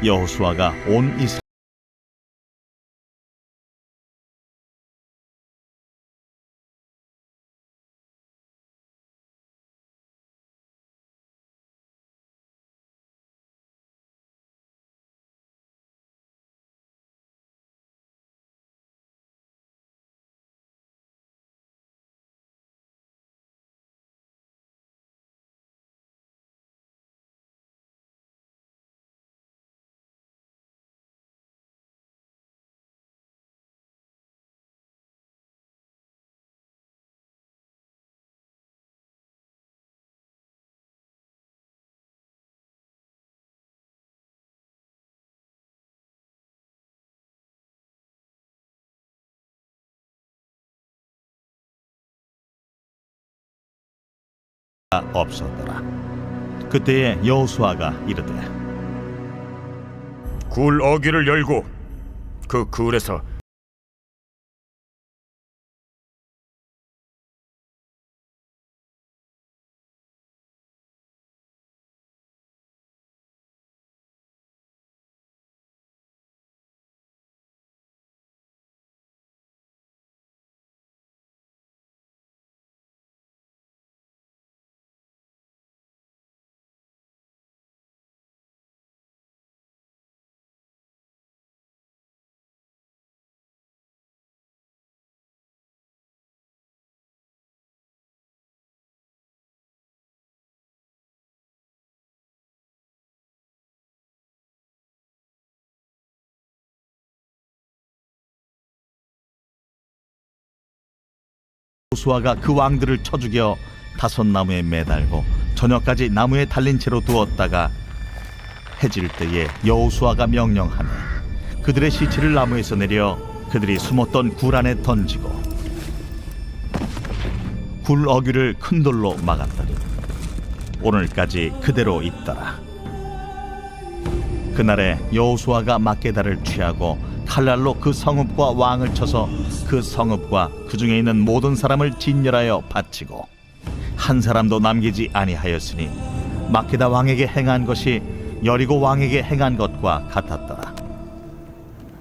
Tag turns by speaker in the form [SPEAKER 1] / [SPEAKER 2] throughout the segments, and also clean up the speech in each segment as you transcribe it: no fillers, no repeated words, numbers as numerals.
[SPEAKER 1] 여호수아가 온 이스라엘 없었더라. 그때에 여호수아가 이르되
[SPEAKER 2] 굴 어귀를 열고 그 글에서
[SPEAKER 1] 여호수아가 그 왕들을 쳐 죽여 다섯 나무에 매달고 저녁까지 나무에 달린 채로 두었다가 해질 때에 여호수아가 명령하매 그들의 시체를 나무에서 내려 그들이 숨었던 굴 안에 던지고 굴 어귀를 큰 돌로 막았더니 오늘까지 그대로 있더라. 그날에 여호수아가 막게다를 취하고 칼날로 그 성읍과 왕을 쳐서 그 성읍과 그 중에 있는 모든 사람을 진멸하여 바치고 한 사람도 남기지 아니하였으니 막게다 왕에게 행한 것이 여리고 왕에게 행한 것과 같았더라.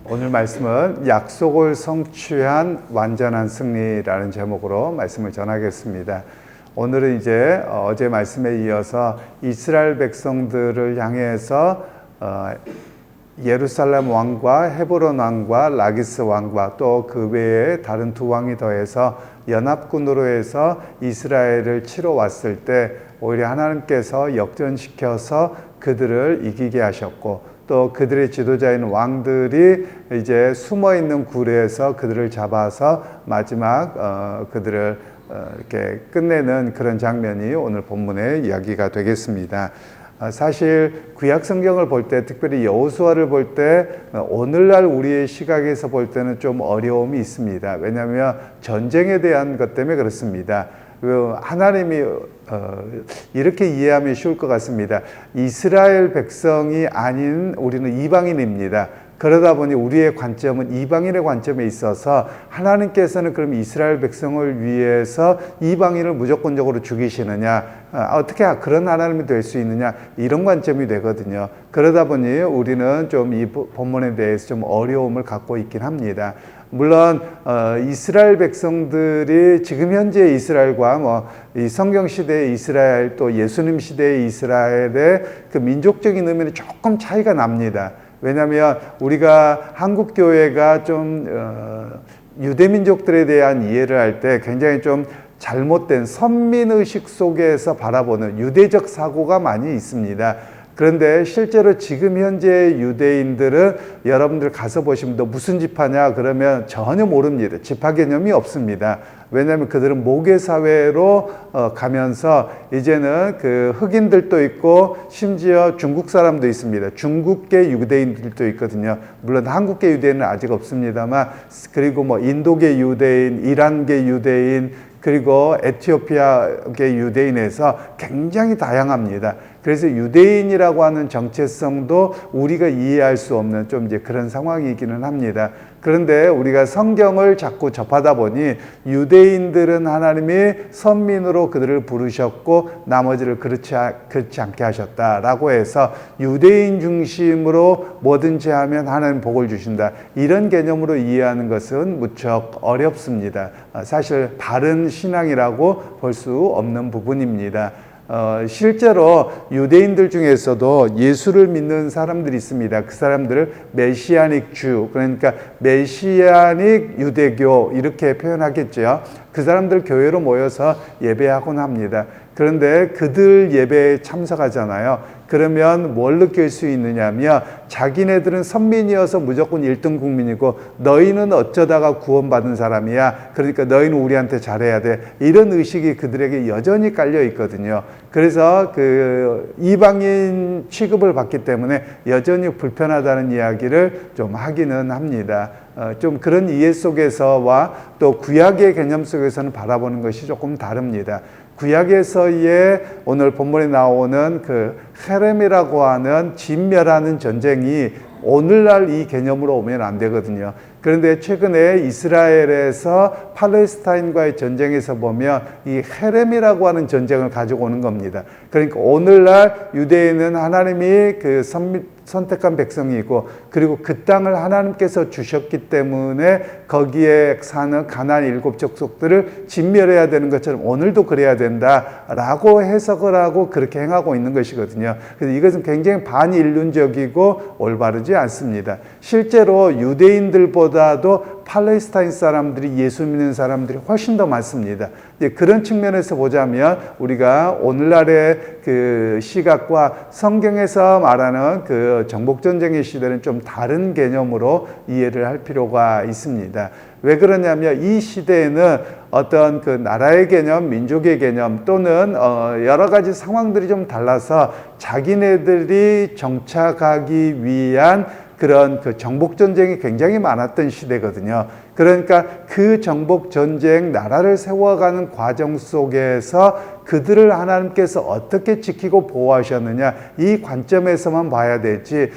[SPEAKER 3] 오늘 말씀은 약속을 성취한 완전한 승리라는 제목으로 말씀을 전하겠습니다. 오늘은 이제 어제 말씀에 이어서 이스라엘 백성들을 향해서 예루살렘 왕과 헤브론 왕과 라기스 왕과 또 그 외에 다른 두 왕이 더해서 연합군으로 해서 이스라엘을 치러 왔을 때 오히려 하나님께서 역전시켜서 그들을 이기게 하셨고 또 그들의 지도자인 왕들이 이제 숨어있는 굴에서 그들을 잡아서 마지막 그들을 이렇게 끝내는 그런 장면이 오늘 본문의 이야기가 되겠습니다. 사실 구약 성경을 볼 때, 특별히 여호수아를 볼 때 오늘날 우리의 시각에서 볼 때는 좀 어려움이 있습니다. 왜냐하면 전쟁에 대한 것 때문에 그렇습니다. 하나님이 이렇게 이해하면 쉬울 것 같습니다. 이스라엘 백성이 아닌 우리는 이방인입니다. 그러다 보니 우리의 관점은 이방인의 관점에 있어서 하나님께서는 그럼 이스라엘 백성을 위해서 이방인을 무조건적으로 죽이시느냐, 어떻게 그런 하나님이 될 수 있느냐, 이런 관점이 되거든요. 그러다 보니 우리는 좀 이 본문에 대해서 좀 어려움을 갖고 있긴 합니다. 물론 이스라엘 백성들이 지금 현재 이스라엘과 이 성경 시대의 이스라엘 또 예수님 시대의 이스라엘의 그 민족적인 의미는 조금 차이가 납니다. 왜냐하면 우리가 한국 교회가 좀 유대 민족들에 대한 이해를 할 때 굉장히 좀 잘못된 선민의식 속에서 바라보는 유대적 사고가 많이 있습니다. 그런데 실제로 지금 현재 유대인들은 여러분들 가서 보시면 너 무슨 지파냐 그러면 전혀 모릅니다. 지파 개념이 없습니다. 왜냐하면 그들은 모계사회로 가면서 이제는 그 흑인들도 있고 심지어 중국 사람도 있습니다. 중국계 유대인들도 있거든요. 물론 한국계 유대인은 아직 없습니다만, 그리고 인도계 유대인, 이란계 유대인, 그리고 에티오피아계 유대인에서 굉장히 다양합니다. 그래서 유대인이라고 하는 정체성도 우리가 이해할 수 없는 좀 이제 그런 상황이기는 합니다. 그런데 우리가 성경을 자꾸 접하다 보니 유대인들은 하나님이 선민으로 그들을 부르셨고 나머지를 그렇지 않게 하셨다라고 해서 유대인 중심으로 뭐든지 하면 하나님 복을 주신다, 이런 개념으로 이해하는 것은 무척 어렵습니다. 사실 바른 신앙이라고 볼 수 없는 부분입니다. 실제로 유대인들 중에서도 예수를 믿는 사람들이 있습니다. 그 사람들을 메시아닉 주, 그러니까 메시아닉 유대교 이렇게 표현하겠죠. 그 사람들 교회로 모여서 예배하곤 합니다. 그런데 그들 예배에 참석하잖아요. 그러면 뭘 느낄 수 있느냐면 자기네들은 선민이어서 무조건 1등 국민이고 너희는 어쩌다가 구원받은 사람이야, 그러니까 너희는 우리한테 잘해야 돼, 이런 의식이 그들에게 여전히 깔려 있거든요. 그래서 그 이방인 취급을 받기 때문에 여전히 불편하다는 이야기를 좀 하기는 합니다. 좀 그런 이해 속에서와 또 구약의 개념 속에서는 바라보는 것이 조금 다릅니다. 구약에서의 오늘 본문에 나오는 그 헤렘이라고 하는 진멸하는 전쟁이 오늘날 이 개념으로 오면 안 되거든요. 그런데 최근에 이스라엘에서 팔레스타인과의 전쟁에서 보면 이 헤렘이라고 하는 전쟁을 가지고 오는 겁니다. 그러니까 오늘날 유대인은 하나님이 그 선택한 백성이고, 그리고 그 땅을 하나님께서 주셨기 때문에 거기에 사는 가나안 7 족속들을 진멸해야 되는 것처럼 오늘도 그래야 된다라고 해석을 하고 그렇게 행하고 있는 것이거든요. 그래서 이것은 굉장히 반인륜적이고 올바르지 않습니다. 실제로 유대인들보다도 팔레스타인 사람들이, 예수 믿는 사람들이 훨씬 더 많습니다. 그런 측면에서 보자면 우리가 오늘날의 그 시각과 성경에서 말하는 그 정복전쟁의 시대는 좀 다른 개념으로 이해를 할 필요가 있습니다. 왜 그러냐면 이 시대에는 어떤 그 나라의 개념, 민족의 개념 또는 여러 가지 상황들이 좀 달라서 자기네들이 정착하기 위한 그런 그 정복전쟁이 굉장히 많았던 시대거든요. 그러니까 그 정복전쟁, 나라를 세워가는 과정 속에서 그들을 하나님께서 어떻게 지키고 보호하셨느냐, 이 관점에서만 봐야 되지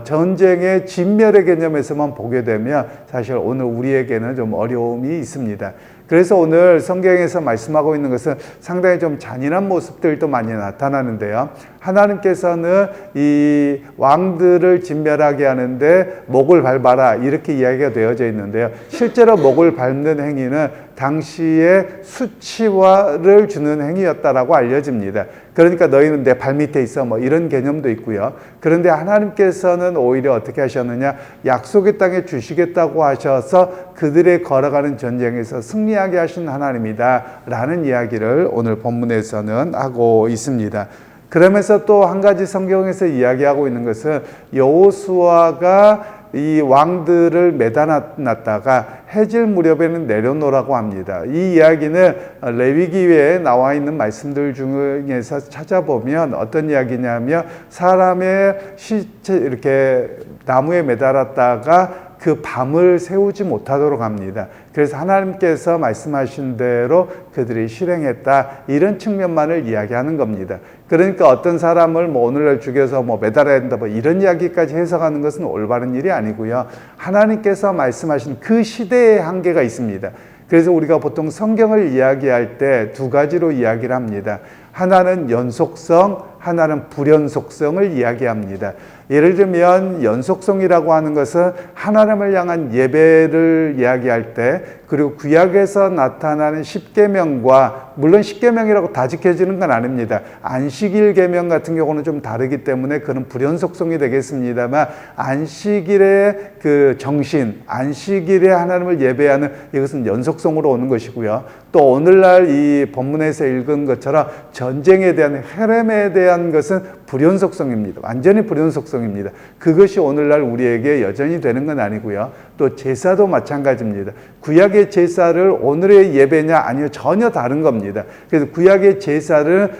[SPEAKER 3] 전쟁의 진멸의 개념에서만 보게 되면 사실 오늘 우리에게는 좀 어려움이 있습니다. 그래서 오늘 성경에서 말씀하고 있는 것은 상당히 좀 잔인한 모습들도 많이 나타나는데요. 하나님께서는 이 왕들을 진멸하게 하는데 목을 밟아라, 이렇게 이야기가 되어져 있는데요. 실제로 목을 밟는 행위는 당시에 수치화를 주는 행위였다라고 알려집니다. 그러니까 너희는 내 발밑에 있어, 뭐 이런 개념도 있고요. 그런데 하나님께서는 오히려 어떻게 하셨느냐, 약속의 땅에 주시겠다고 하셔서 그들의 걸어가는 전쟁에서 승리하게 하신 하나님이다 라는 이야기를 오늘 본문에서는 하고 있습니다. 그러면서 또 한 가지 성경에서 이야기하고 있는 것은 여호수아가 이 왕들을 매다놨다가 해질 무렵에는 내려놓으라고 합니다. 이 이야기는 레위기에 나와 있는 말씀들 중에서 찾아보면 어떤 이야기냐면 사람의 시체 이렇게 나무에 매달았다가 그 밤을 세우지 못하도록 합니다. 그래서 하나님께서 말씀하신 대로 그들이 실행했다, 이런 측면만을 이야기하는 겁니다. 그러니까 어떤 사람을 뭐 오늘날 죽여서 뭐 매달아야 된다, 뭐 이런 이야기까지 해석하는 것은 올바른 일이 아니고요. 하나님께서 말씀하신 그 시대의 한계가 있습니다. 그래서 우리가 보통 성경을 이야기할 때 두 가지로 이야기를 합니다. 하나는 연속성, 하나는 불연속성을 이야기합니다. 예를 들면 연속성이라고 하는 것은 하나님을 향한 예배를 이야기할 때, 그리고 구약에서 나타나는 십계명과, 물론 십계명이라고 다 지켜지는 건 아닙니다. 안식일 계명 같은 경우는 좀 다르기 때문에 그는 불연속성이 되겠습니다만, 안식일의 그 정신, 안식일에 하나님을 예배하는 이것은 연속성으로 오는 것이고요. 또 오늘날 이 본문에서 읽은 것처럼 전쟁에 대한, 헤렘에 대한 것은 불연속성입니다. 완전히 불연속성입니다. 그것이 오늘날 우리에게 여전히 되는 건 아니고요. 또 제사도 마찬가지입니다. 구약의 제사를 오늘의 예배냐? 아니요, 전혀 다른 겁니다. 그래서 구약의 제사를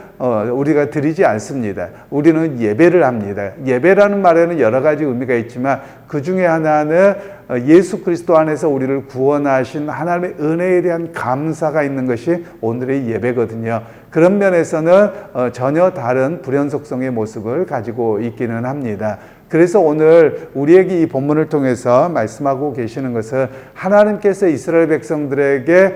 [SPEAKER 3] 우리가 드리지 않습니다. 우리는 예배를 합니다. 예배라는 말에는 여러 가지 의미가 있지만 그 중에 하나는 예수 그리스도 안에서 우리를 구원하신 하나님의 은혜에 대한 감사가 있는 것이 오늘의 예배거든요. 그런 면에서는 전혀 다른 불연속성의 모습을 가지고 있기는 합니다. 그래서 오늘 우리에게 이 본문을 통해서 말씀하고 계시는 것은 하나님께서 이스라엘 백성들에게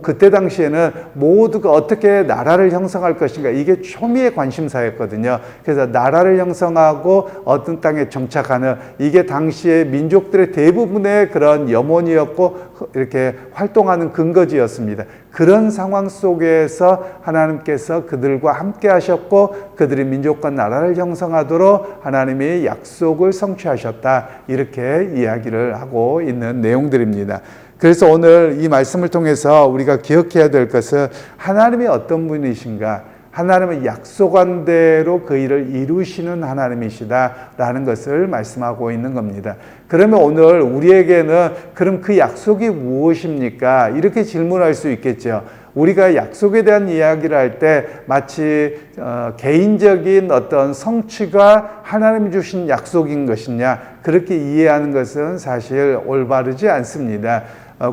[SPEAKER 3] 그때 당시에는 모두가 어떻게 나라를 형성할 것인가, 이게 초미의 관심사였거든요. 그래서 나라를 형성하고 어떤 땅에 정착하는, 이게 당시의 민족들의 대부분의 그런 염원이었고 이렇게 활동하는 근거지였습니다. 그런 상황 속에서 하나님께서 그들과 함께 하셨고 그들이 민족과 나라를 형성하도록 하나님의 약속을 성취하셨다, 이렇게 이야기를 하고 있는 내용들입니다. 그래서 오늘 이 말씀을 통해서 우리가 기억해야 될 것은 하나님이 어떤 분이신가, 하나님은 약속한 대로 그 일을 이루시는 하나님이시다라는 것을 말씀하고 있는 겁니다. 그러면 오늘 우리에게는 그럼 그 약속이 무엇입니까? 이렇게 질문할 수 있겠죠. 우리가 약속에 대한 이야기를 할 때 마치 개인적인 어떤 성취가 하나님이 주신 약속인 것이냐, 그렇게 이해하는 것은 사실 올바르지 않습니다.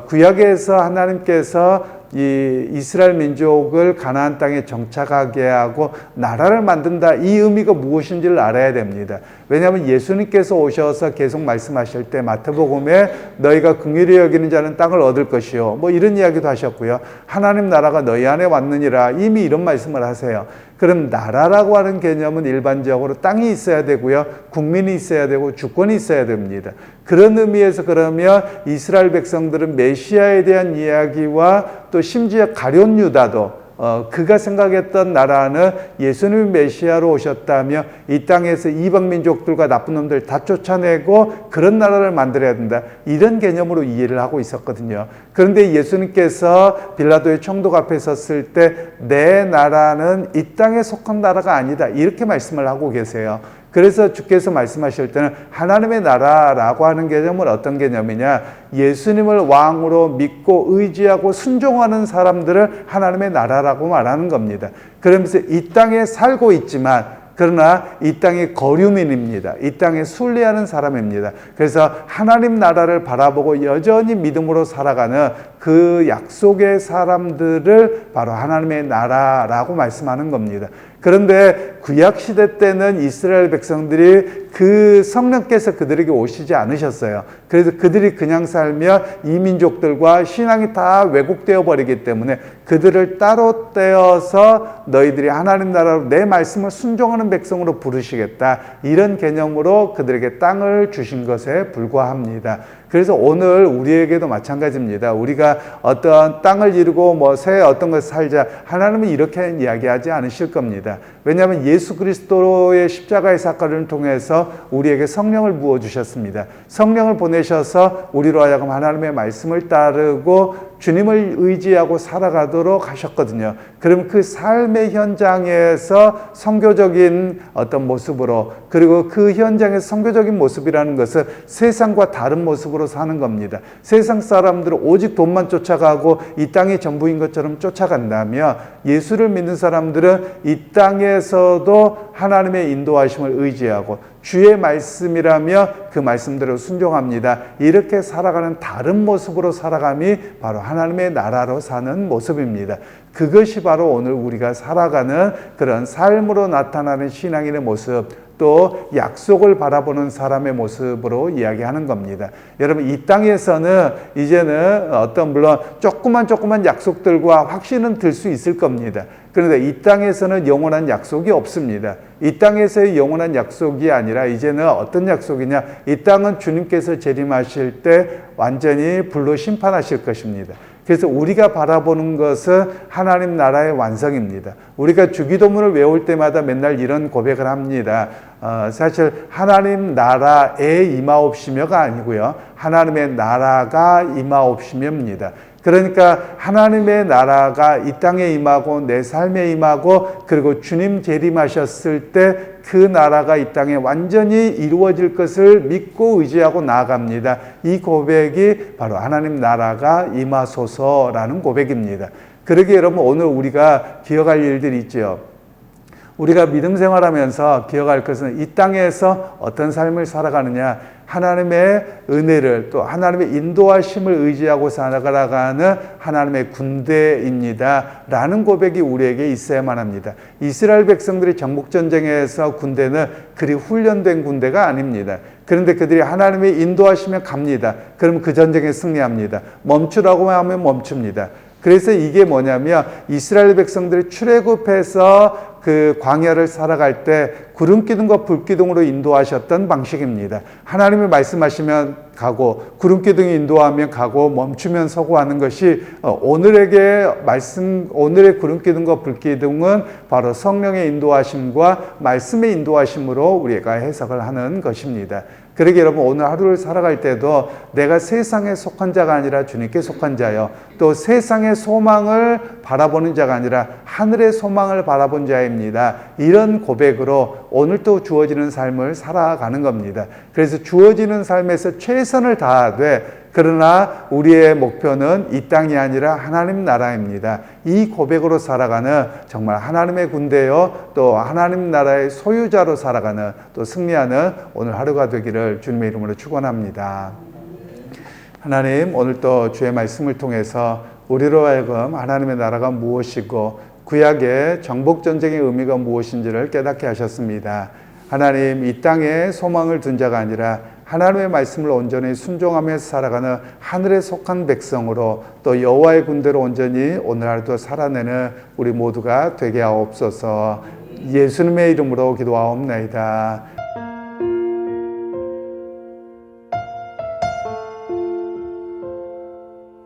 [SPEAKER 3] 구약에서 하나님께서 이 이스라엘 민족을 가나안 땅에 정착하게 하고 나라를 만든다, 이 의미가 무엇인지를 알아야 됩니다. 왜냐하면 예수님께서 오셔서 계속 말씀하실 때 마태복음에 너희가 긍휼히 여기는 자는 땅을 얻을 것이요, 뭐 이런 이야기도 하셨고요. 하나님 나라가 너희 안에 왔느니라, 이미 이런 말씀을 하세요. 그럼 나라라고 하는 개념은 일반적으로 땅이 있어야 되고요, 국민이 있어야 되고 주권이 있어야 됩니다. 그런 의미에서 그러면 이스라엘 백성들은 메시아에 대한 이야기와 또 심지어 가룟 유다도 그가 생각했던 나라는 예수님이 메시아로 오셨다며 이 땅에서 이방 민족들과 나쁜 놈들 다 쫓아내고 그런 나라를 만들어야 된다, 이런 개념으로 이해를 하고 있었거든요. 그런데 예수님께서 빌라도의 총독 앞에 섰을 때 내 나라는 이 땅에 속한 나라가 아니다, 이렇게 말씀을 하고 계세요. 그래서 주께서 말씀하실 때는 하나님의 나라라고 하는 개념은 어떤 개념이냐, 예수님을 왕으로 믿고 의지하고 순종하는 사람들을 하나님의 나라라고 말하는 겁니다. 그러면서 이 땅에 살고 있지만 그러나 이 땅의 거류민입니다. 이 땅에 순례하는 사람입니다. 그래서 하나님 나라를 바라보고 여전히 믿음으로 살아가는 그 약속의 사람들을 바로 하나님의 나라라고 말씀하는 겁니다. 그런데 구약시대 때는 이스라엘 백성들이 그 성령께서 그들에게 오시지 않으셨어요. 그래서 그들이 그냥 살면 이 민족들과 신앙이 다 왜곡되어 버리기 때문에 그들을 따로 떼어서 너희들이 하나님 나라로 내 말씀을 순종하는 백성으로 부르시겠다, 이런 개념으로 그들에게 땅을 주신 것에 불과합니다. 그래서 오늘 우리에게도 마찬가지입니다. 우리가 어떤 땅을 이루고 새 어떤 것을 살자, 하나님은 이렇게 이야기하지 않으실 겁니다. 왜냐하면 예수 그리스도의 십자가의 사건을 통해서 우리에게 성령을 부어주셨습니다. 성령을 보내셔서 우리로 하여금 하나님의 말씀을 따르고 주님을 의지하고 살아가도록 하셨거든요. 그럼 그 삶의 현장에서 선교적인 어떤 모습으로, 그리고 그 현장에서 선교적인 모습이라는 것은 세상과 다른 모습으로 사는 겁니다. 세상 사람들은 오직 돈만 쫓아가고 이 땅이 전부인 것처럼 쫓아간다면, 예수를 믿는 사람들은 이 땅에서도 하나님의 인도하심을 의지하고 주의 말씀이라며 그 말씀대로 순종합니다. 이렇게 살아가는 다른 모습으로 살아감이 바로 하나님의 나라로 사는 모습입니다. 그것이 바로 오늘 우리가 살아가는 그런 삶으로 나타나는 신앙인의 모습, 또 약속을 바라보는 사람의 모습으로 이야기하는 겁니다. 여러분, 이 땅에서는 이제는 물론 조그만 약속들과 확신은 들 수 있을 겁니다. 그런데 이 땅에서는 영원한 약속이 없습니다. 이 땅에서의 영원한 약속이 아니라 이제는 어떤 약속이냐, 이 땅은 주님께서 재림하실 때 완전히 불로 심판하실 것입니다. 그래서 우리가 바라보는 것은 하나님 나라의 완성입니다. 우리가 주기도문을 외울 때마다 맨날 이런 고백을 합니다. 사실 하나님 나라에 임하옵시며가 아니고요, 하나님의 나라가 임하옵시며입니다. 그러니까 하나님의 나라가 이 땅에 임하고 내 삶에 임하고, 그리고 주님 재림하셨을 때 그 나라가 이 땅에 완전히 이루어질 것을 믿고 의지하고 나아갑니다. 이 고백이 바로 하나님 나라가 임하소서라는 고백입니다. 그러기에 여러분, 오늘 우리가 기억할 일들이 있죠. 우리가 믿음 생활하면서 기억할 것은 이 땅에서 어떤 삶을 살아가느냐, 하나님의 은혜를 또 하나님의 인도하심을 의지하고 살아가는 하나님의 군대입니다 라는 고백이 우리에게 있어야만 합니다. 이스라엘 백성들이 정복전쟁에서 군대는 그리 훈련된 군대가 아닙니다. 그런데 그들이 하나님의 인도하시면 갑니다. 그러면 그 전쟁에 승리합니다. 멈추라고 하면 멈춥니다. 그래서 이게 뭐냐면 이스라엘 백성들이 출애굽해서 그 광야를 살아갈 때 구름 기둥과 불 기둥으로 인도하셨던 방식입니다. 하나님이 말씀하시면 가고 구름 기둥이 인도하면 가고 멈추면 서고 하는 것이 오늘의 구름 기둥과 불 기둥은 바로 성령의 인도하심과 말씀의 인도하심으로 우리가 해석을 하는 것입니다. 그러게 여러분 오늘 하루를 살아갈 때도 내가 세상에 속한 자가 아니라 주님께 속한 자요 또 세상의 소망을 바라보는 자가 아니라 하늘의 소망을 바라본 자입니다. 이런 고백으로 오늘 또 주어지는 삶을 살아가는 겁니다. 그래서 주어지는 삶에서 최선을 다하되 그러나 우리의 목표는 이 땅이 아니라 하나님 나라입니다. 이 고백으로 살아가는 정말 하나님의 군대요 또 하나님 나라의 소유자로 살아가는 또 승리하는 오늘 하루가 되기를 주님의 이름으로 축원합니다. 하나님 오늘 또 주의 말씀을 통해서 우리로 하여금 하나님의 나라가 무엇이고 구약의 정복전쟁의 의미가 무엇인지를 깨닫게 하셨습니다. 하나님 이 땅에 소망을 둔 자가 아니라 하나님의 말씀을 온전히 순종하면서 살아가는 하늘에 속한 백성으로 또 여호와의 군대로 온전히 오늘 하루도 살아내는 우리 모두가 되게 하옵소서. 예수님의 이름으로 기도하옵나이다.